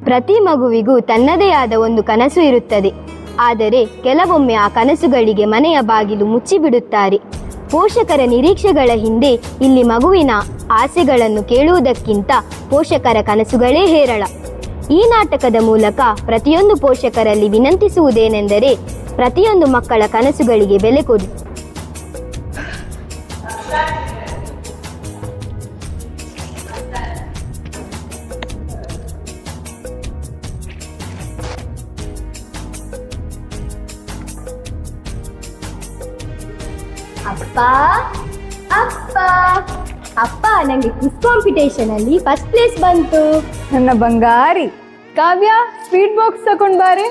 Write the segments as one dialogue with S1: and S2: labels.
S1: ಪ್ರತಿ ಮಗುವಿಗೂ ತನ್ನದೇ ಆದ ಒಂದು ಕನಸು ಇರುತ್ತದೆ. ಆದರೆ ಕೆಲವೊಮ್ಮೆ ಆ ಕನಸುಗಳಿಗೆ ಮನೆಯ ಬಾಗಿಲು ಮುಚ್ಚಿಬಿಡುತ್ತಾರೆ. ಪೋಷಕರ ನಿರೀಕ್ಷೆಗಳ ಹಿಂದೆ ಇಲ್ಲಿ ಮಗುವಿನ ಆಸೆಗಳನ್ನು ಕೇಳುವುದಕ್ಕಿಂತ ಪೋಷಕರ ಕನಸುಗಳೇ ಹೇರಳ. ಈ ನಾಟಕದ ಮೂಲಕ ಪ್ರತಿಯೊಂದು ಪೋಷಕರಲ್ಲಿ ವಿನಂತಿಸುವುದೇನೆಂದರೆ, ಪ್ರತಿಯೊಂದು ಮಕ್ಕಳ ಕನಸುಗಳಿಗೆ ಬೆಲೆ ಕೊಡಿ.
S2: ಅಪ್ಪ ಅಪ್ಪ ಅಪ್ಪ, ನಂಗೆ ಕ್ವಿಜ್ ಕಾಂಪಿಟೇಷನ್ ಅಲ್ಲಿ ಫಸ್ಟ್ ಪ್ಲೇಸ್ ಬಂತು.
S3: ನನ್ನ ಬಂಗಾರಿ. ಕಾವ್ಯ, ಸ್ವೀಟ್ ಬಾಕ್ಸ್ ತಕೊಂಡ್ ಬಾರೆ.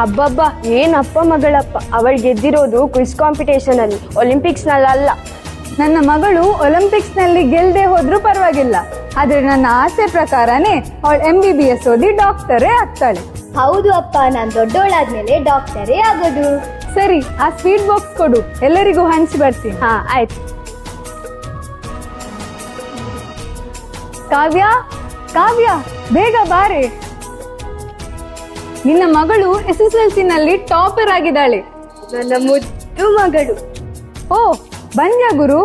S4: ಅಬ್ಬಬ್ಬ, ಏನಪ್ಪ ಮಗಳಪ್ಪ, ಅವಳು ಗೆದ್ದಿರೋದು ಕ್ವಿಜ್ ಕಾಂಪಿಟೇಷನ್ ಅಲ್ಲಿ, ಒಲಿಂಪಿಕ್ಸ್ ನಲ್ಲ.
S3: ನನ್ನ ಮಗಳು ಒಲಿಂಪಿಕ್ಸ್ ನಲ್ಲಿ ಗೆಲ್ದೆ ಹೋದ್ರೂ ಪರವಾಗಿಲ್ಲ, ಆದ್ರೆ ನನ್ನ ಆಸೆ ಪ್ರಕಾರನೇ ಅವಳು MBBS ಓದಿ ಡಾಕ್ಟರೇ ಆಗ್ತಾಳೆ.
S2: ಹೌದು ಅಪ್ಪ, ನಾನು ದೊಡ್ಡವಳಾದ್ಮೇಲೆ ಡಾಕ್ಟರೇ ಆಗೋದು.
S3: ಸರಿ, ಆ ಸ್ವೀಟ್ ಬಾಕ್ಸ್ ಕೊಡು, ಎಲ್ಲರಿಗೂ ಹಂಚಿ ಬರ್ತೀನಿ.
S4: ಹಾ ಆಯ್ತು.
S3: ಕಾವ್ಯ, ಕಾವ್ಯ, ಬೇಗ ಬಾರೆ. ನಿನ್ನ ಮಗಳು SSLC ನಲ್ಲಿ ಟಾಪರ್ ಆಗಿದ್ದಾಳೆ.
S2: ನನ್ನ ಮುದ್ದು ಮಗಳು.
S3: ಓ, ಬಂದ್ಯಾ ಗುರು?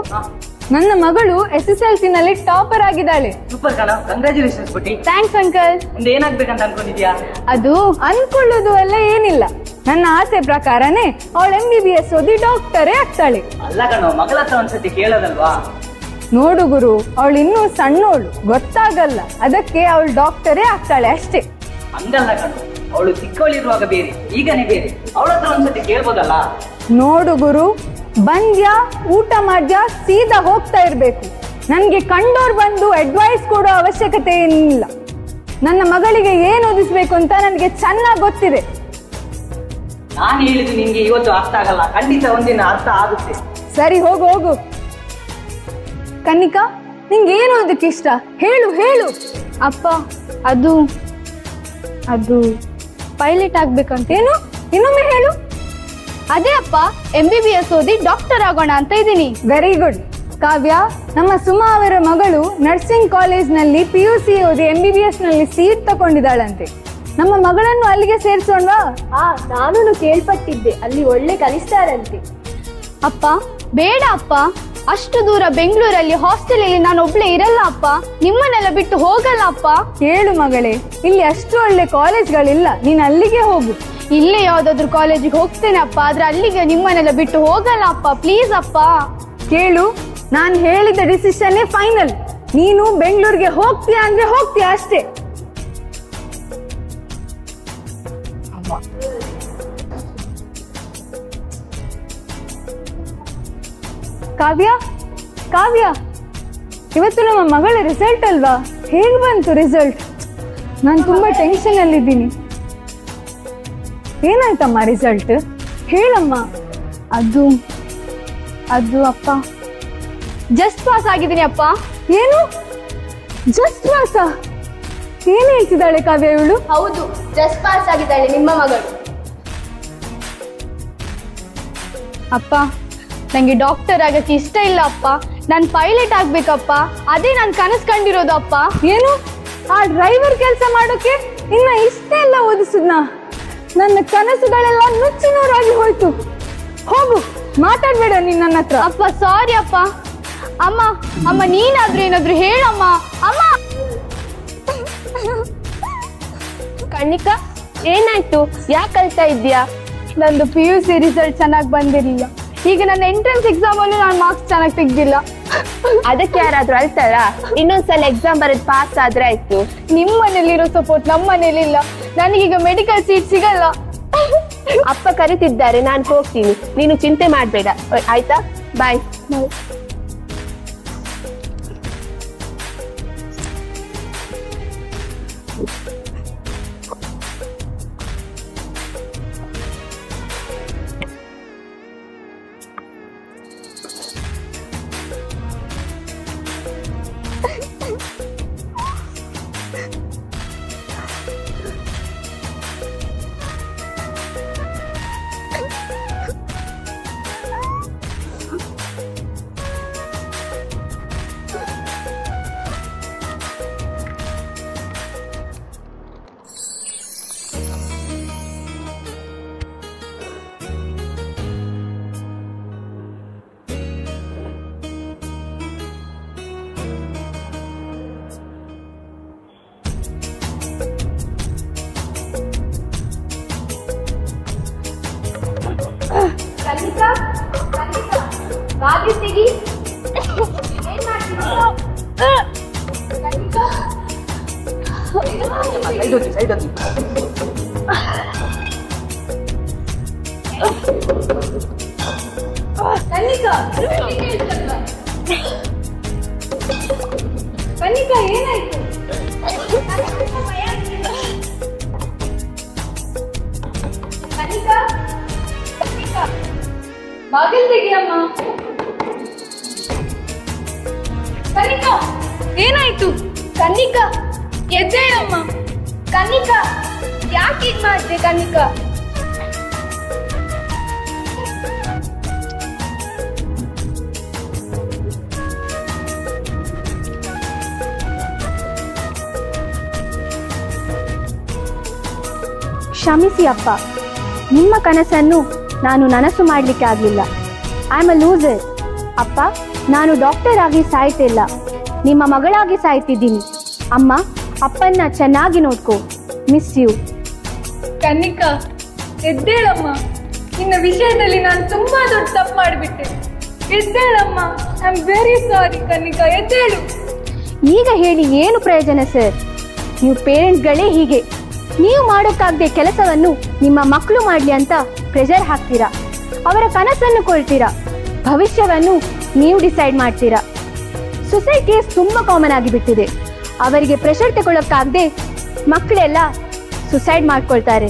S3: ನನ್ನ ಮಗಳು SSLC ನಲ್ಲಿ ಟಾಪರ್ ಆಗಿದ್ದಾಳೆ.
S5: ಸೂಪರ್ ಕಣ, ಕಂಗ್ರಾಚುಲೇಷನ್ಸ್ ಪುಟಿ.
S3: Thanks uncle.
S5: ಮುಂದೆ ಏನಾಗ್ಬೇಕಂತ ಅನ್ಕೊಂಡಿದ್ಯಾ?
S3: ಅದು ಅನ್ಕೊಳ್ಳೋದು ಎಲ್ಲ ಏನಿಲ್ಲ, ನನ್ನ ಆಸೆ ಪ್ರಕಾರನೇ ಅವಳು MBBS ಓದಿ ಡಾಕ್ಟರೇ ಆಗ್ತಾಳೆ.
S5: ಅಲ್ಲ ಕಣೋ, ಮಗಳ ಹತ್ರ ಒಂದ್ಸತಿ ಕೇಳೋದಲ್ವಾ?
S3: ನೋಡು ಗುರು, ಅವಳು ಇನ್ನೂ ಸಣ್ಣೋಳು, ಗೊತ್ತಾಗಲ್ಲ, ಅದಕ್ಕೆ ಅವಳು ಡಾಕ್ಟರೇ ಆಗ್ತಾಳೆ ಅಷ್ಟೇ.
S5: ಹಂಗಲ್ಲ ಕಣೋ, ಅವಳು ಚಿಕ್ಕವಳಿರುವಾಗ ಬೇರೆ, ಈಗನೇ ಬೇರೆ. ಅವಳ ಹತ್ರ ಒಂದ್ಸತಿ ಕೇಳ್ಬೋದಲ್ಲ?
S3: ನೋಡು ಗುರು, ಬಂದ್ಯಾ, ಊಟ ಮಾಡ್ಯಾ, ಸೀದಾ ಹೋಗ್ತಾ ಇರ್ಬೇಕು. ನನ್ಗೆ ಕಂಡೋರ್ ಬಂದು ಅಡ್ವೈಸ್ ಕೊಡೋ ಅವಶ್ಯಕತೆ ಏನಿಲ್ಲ. ನನ್ನ ಮಗಳಿಗೆ ಏನ್ ಓದಿಸ್ಬೇಕು ಅಂತ ನನಗೆ ಚೆನ್ನಾಗಿ ಗೊತ್ತಿದೆ.
S5: ನಾನು ಹೇಳಿದ್ದು ನಿಂಗೆ ಇವತ್ತು ಅರ್ಥ ಆಗಲ್ಲ, ಖಂಡಿತ ಒಂದಿನ ಅರ್ಥ ಆಗುತ್ತೆ.
S3: ಸರಿ, ಹೋಗು ಹೋಗು. ಕನ್ನಿಕಾ, ನಿಂಗೆ ಏನು ಓದಕ್ಕೆ ಇಷ್ಟ? ಹೇಳು ಹೇಳು.
S4: ಅಪ್ಪ, ಅದು ಪೈಲಟ್ ಆಗ್ಬೇಕಂತ.
S3: ಏನು? ಇನ್ನೊಮ್ಮೆ ಹೇಳು.
S4: ಅದೇ ಅಪ್ಪ, MBBS ಓದಿ ಡಾಕ್ಟರ್ ಆಗೋಣ ಅಂತ ಇದ್ದೀನಿ.
S3: Very good. ಕಾವ್ಯ, ನಮ್ಮ ಸುಮಾ ಅವರ ಮಗಳು ನರ್ಸಿಂಗ್ ಕಾಲೇಜ್ ನಲ್ಲಿ PUC ಓದಿ MBBS ನಲ್ಲಿ ಸೀಟ್ ತಗೊಂಡಿದ್ದಾಳಂತೆ. ನಮ್ಮ ಮಗಳನ್ನು ಅಲ್ಲಿಗೆ ಸೇರ್ಸೋಣವಾ?
S2: ನಾನು ಕೇಳ್ಪಟ್ಟಿದ್ದೆ, ಅಲ್ಲಿ ಒಳ್ಳೆ ಕಲಿಸ್ತಾರಂತೆ.
S4: ಅಪ್ಪ, ಬೇಡ ಅಪ್ಪ, ಅಷ್ಟು ದೂರ ಬೆಂಗಳೂರಲ್ಲಿ ಹಾಸ್ಟೆಲ್ ಅಲ್ಲಿ ನಾನು ಒಬ್ಳೆ ಇರಲ್ಲ ಅಪ್ಪ, ನಿಮ್ಮನ್ನೆಲ್ಲ ಬಿಟ್ಟು ಹೋಗಲ್ಲ ಅಪ್ಪ.
S3: ಕೇಳು ಮಗಳೇ, ಇಲ್ಲಿ ಅಷ್ಟು ಒಳ್ಳೆ ಕಾಲೇಜ್ಗಳಿಲ್ಲ, ನೀನ್ ಅಲ್ಲಿಗೆ ಹೋಗು.
S4: ಇಲ್ಲೇ ಯಾವ್ದಾದ್ರು ಕಾಲೇಜಿಗೆ ಹೋಗ್ತೇನೆ ಅಪ್ಪ, ಆದ್ರೆ ಅಲ್ಲಿಗೆ ನಿಮ್ಮನ್ನೆಲ್ಲ ಬಿಟ್ಟು ಹೋಗಲ್ಲ ಅಪ್ಪ, ಪ್ಲೀಸ್ ಅಪ್ಪ.
S3: ಕೇಳು, ನಾನು ಹೇಳಿದ ಡಿಸಿಷನ್ ಫೈನಲ್. ನೀನು ಬೆಂಗಳೂರಿಗೆ ಹೋಗ್ತೀಯಾ ಅಂದ್ರೆ ಹೋಗ್ತೀಯಾ ಅಷ್ಟೇ. ಕಾವ್ಯ, ಕಾವ್ಯ, ಇವತ್ತು ನಮ್ಮ ಮಗಳ ರಿಸಲ್ಟ್ ಅಲ್ವಾ? ಹೇಗೆ ಬಂತು ರಿಸಲ್ಟ್? ನಾನು ತುಂಬಾ ಟೆನ್ಷನ್ ಅಲ್ಲಿದ್ದೀನಿ. ಏನಾಯ್ತಮ್ಮ ರಿಸಲ್ಟ್? ಹೇಳಮ್ಮ.
S4: ಅದು ಅಪ್ಪ, ಜಸ್ಟ್ ಪಾಸ್ ಆಗಿದ್ದೀನಿ ಅಪ್ಪ.
S3: ಏನು? ಜಸ್ಟ್ ಪಾಸ? ಏನ್ ಹೇಳ್ತಿದ್ದಾಳೆ ಕಾವ್ಯ ಇವಳು?
S2: ಹೌದು, ಜಸ್ಟ್ ಪಾಸ್ ಆಗಿದ್ದಾಳೆ ನಿಮ್ಮ ಮಗಳು.
S4: ಅಪ್ಪ, ನಂಗೆ ಡಾಕ್ಟರ್ ಆಗಕ್ಕೆ ಇಷ್ಟ ಇಲ್ಲ ಅಪ್ಪ, ನಾನು ಪೈಲಟ್ ಆಗ್ಬೇಕಪ್ಪ, ಅದೇ ನಾನು ಕನಸು ಕಂಡಿರೋದು ಅಪ್ಪ.
S3: ಏನು? ಆ ಡ್ರೈವರ್ ಕೆಲಸ ಮಾಡೋಕೆ ಇನ್ನ ಇಷ್ಟೆಲ್ಲ ಓದಿಸಿದ್ನ? ನನ್ನ ಕನಸುಗಳೆಲ್ಲ ನುಚ್ಚಿನೂರಾಗಿ ಹೋಯ್ತು. ಹೋಗು, ಮಾತಾಡ್ಬೇಡ ನೀನ್ ನನ್ನ ಹತ್ರ.
S4: ಅಪ್ಪ ಸಾರಿ ಅಪ್ಪ. ಅಮ್ಮ ನೀನಾದ್ರೂ ಏನಾದ್ರು ಹೇಳಮ್ಮ. ಅಮ್ಮ. ಕಣ್ಣಿಕಾ, ಏನಾಯ್ತು? ಯಾಕೆ ಅಳ್ತಾ ಇದ್ಯಾ? ನಂದು PUC ರಿಸಲ್ಟ್ ಚೆನ್ನಾಗಿ ಬಂದಿರಲಿಲ್ಲ, ಈಗ ನನ್ನ ಎಂಟ್ರೆನ್ಸ್ ಎಕ್ಸಾಮ್ ಅಲ್ಲೂ ನಾನು ಮಾರ್ಕ್ಸ್ ಚೆನ್ನಾಗಿ ತೆಗ್ದಿಲ್ಲ. ಅದಕ್ಕೆ ಯಾರಾದ್ರೂ ಅಳ್ತಾರ? ಇನ್ನೊಂದ್ಸಲ ಎಕ್ಸಾಮ್ ಬರೆದು ಪಾಸ್ ಆದ್ರೆ ಆಯ್ತು. ನಿಮ್ಮ ಮನೇಲಿರೋ ಸಪೋರ್ಟ್ ನಮ್ಮ ಮನೇಲಿಲ್ಲ, ನನಗೀಗ ಮೆಡಿಕಲ್ ಸೀಟ್ ಸಿಗಲ್ಲ. ಅಪ್ಪ ಕರೀತಿದ್ದಾರೆ, ನಾನು ಹೋಗ್ತೀನಿ, ನೀನು ಚಿಂತೆ ಮಾಡಬೇಡ ಆಯ್ತಾ? ಬಾಯ್.
S2: ಬಾಗಿಲು ತೆಗಿ. ಏನ್ ಮಾಡ್ತಿದ್ದೀಯ? ಕನ್ನಿಕಾ?
S5: ಸೈಡ್ ಹೋಗಿ
S3: ಕನ್ನಿಕಾ ಕನ್ನಿಕಾ ಏನಾಯ್ತು?
S2: ಕನ್ನಿಕಾ? ಕನ್ನಿಕಾ?
S3: ಬಾಗಿಲು ತೆಗಿಯಮ್ಮ. ಕನ್ನಿಕಾ ಏನಾಯ್ತು?
S2: ಕನ್ನಿಕಾ?
S3: ಎದ್ದೇಳಮ್ಮ.
S2: ಕನ್ನಿಕಾ? ಯಾಕೆ ಹೀಗ್ ಮಾಡ್ದೆ ಕನ್ನಿಕಾ?
S1: ಕ್ಷಮಿಸಿ ಅಪ್ಪ, ನಿಮ್ಮ ಕನಸನ್ನು ನಾನು ನನಸು ಮಾಡಲಿಕ್ಕೆ ಆಗಲಿಲ್ಲ. I am a loser. ಅಪ್ಪ, ನಾನು ಡಾಕ್ಟರ್ ಆಗಿ ಸಾಯ್ತಿಲ್ಲ, ನಿಮ್ಮ ಮಗಳಾಗಿ ಸಾಯ್ತಿದ್ದೀನಿ. ಅಮ್ಮ, ಅಪ್ಪನ್ನ ಚೆನ್ನಾಗಿ ನೋಡ್ಕೋ. Miss you.
S3: ಕನ್ನಿಕಾ ಎದ್ದೇಳಮ್ಮ. ನಿನ್ನ ವಿಷಯದಲ್ಲಿ ನಾನು ತುಂಬಾ ದೊಡ್ಡ ತಪ್ಪು ಮಾಡಿಬಿಟ್ಟೆ. ಎದ್ದೇಳಮ್ಮ. I am very sorry Kannika, ಎದ್ದೇಳು.
S1: ಈಗ ಹೇಳಿ ಏನು ಪ್ರಯೋಜನ ಸರ್? ನೀವು ಪೇರೆಂಟ್ಸ್ಗಳೇ ಹೀಗೆ. ನೀವು ಮಾಡೋಕ್ಕಾಗದೆ ಕೆಲಸವನ್ನು ನಿಮ್ಮ ಮಕ್ಕಳು ಮಾಡಲಿ ಅಂತ ಪ್ರೆಷರ್ ಹಾಕ್ತೀರಾ. ಅವರ ಕನಸನ್ನು ಕೊಳ್ತೀರಾ. ಭವಿಷ್ಯವನ್ನು ನೀವು ಡಿಸೈಡ್ ಮಾಡ್ತೀರಾ. ಸುಸೈಡ್ ಕೇಸ್ ತುಂಬ ಕಾಮನ್ ಆಗಿಬಿಟ್ಟಿದೆ. ಅವರಿಗೆ ಪ್ರೆಷರ್ ತಗೊಳ್ಳೋಕ್ಕಾಗದೆ ಮಕ್ಕಳೆಲ್ಲ ಸುಸೈಡ್ ಮಾಡ್ಕೊಳ್ತಾರೆ.